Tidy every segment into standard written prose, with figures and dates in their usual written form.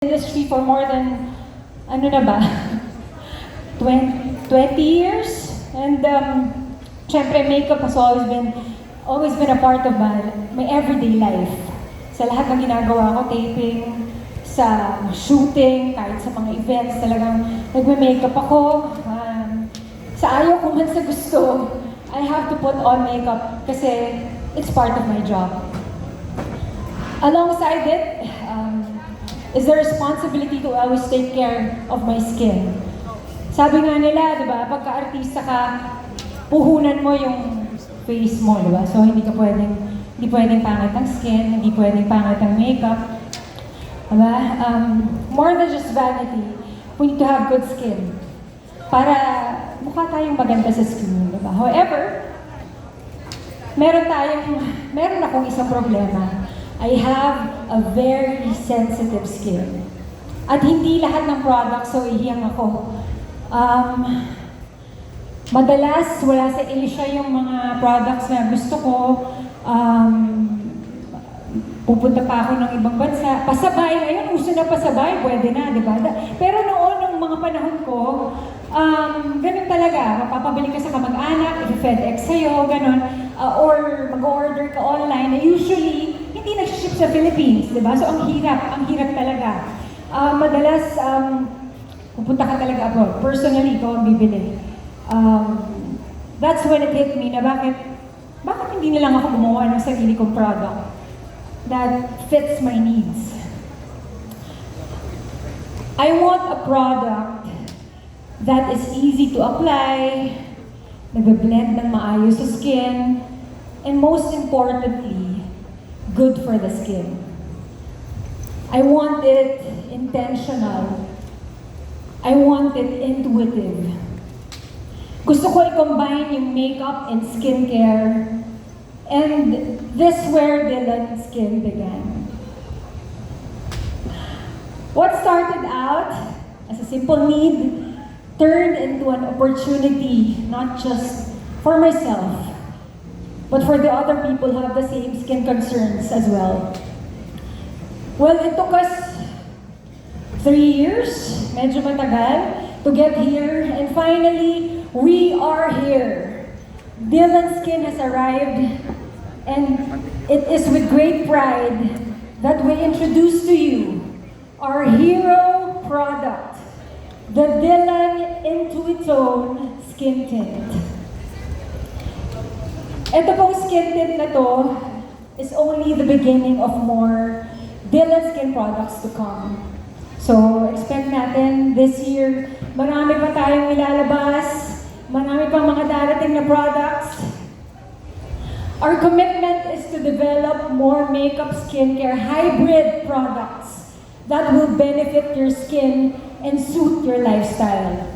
industry for more than, ano na ba, 20 years. And syempre, makeup has always been a part of my everyday life. Sa lahat ng ginagawa ko, taping, sa shooting, kahit sa mga events, talagang nagme-makeup ako. Sa ayaw ko man sa gusto, I have to put on makeup kasi it's part of my job. Alongside it, is the responsibility to always take care of my skin. Sabi nga nila, di ba, pagka-artista ka, puhunan mo yung face mo, di ba? So hindi pwedeng pangit ang skin, hindi pwedeng pangit ang makeup. Diba? More than just vanity, we need to have good skin para mukha tayong maganda sa skin, diba? However, meron akong isang problema. I have a very sensitive skin. At hindi lahat ng products, so ihiyang ako. Madalas, wala sa Asia yung mga products na gusto ko. Pupunta pa ako ng ibang bansa. Pasabay, ayun, uso na pasabay, pwede na, di ba? Pero noon, ng mga panahon ko, ganun talaga. Mapapabili ka sa kamag-anak, i-FedEx sa'yo, ganun. Or mag-order ka online. Usually, hindi nag-ship sa Philippines, di ba? So, ang hirap talaga. Madalas, pupunta ka talaga abroad. Personally, ikaw ang bibili. That's when it hit me na bakit hindi na lang ako gumawa ng sarili kong product that fits my needs. I want a product that is easy to apply, nagbe-blend ng maayos sa skin, and most importantly, good for the skin. I want it intentional. I want it intuitive. Gusto ko i-combine yung makeup and skincare, and this where Dylan Skin began. What started out as a simple need turned into an opportunity, not just for myself, but for the other people who have the same skin concerns as well. Well, it took us 3 years, medyo matagal, to get here, and finally, we are here. Dylan Skin has arrived, and it is with great pride that we introduce to you our hero product, the Dylan Intuitone Skin Tint. Ito pong skin tint na to is only the beginning of more Dylan Skin products to come. So, expect natin this year, marami pa tayong ilalabas, marami pang mga darating na products. Our commitment is to develop more makeup, skincare, hybrid products that will benefit your skin and suit your lifestyle,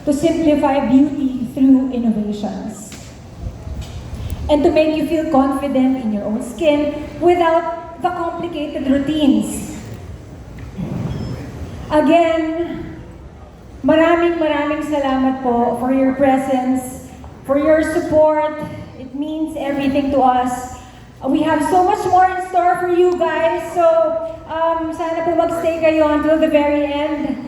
to simplify beauty through innovations, and to make you feel confident in your own skin without the complicated routines. Again, maraming salamat po for your presence, for your support. It means everything to us. We have so much more in store for you guys, so sana po magstay kayo until the very end.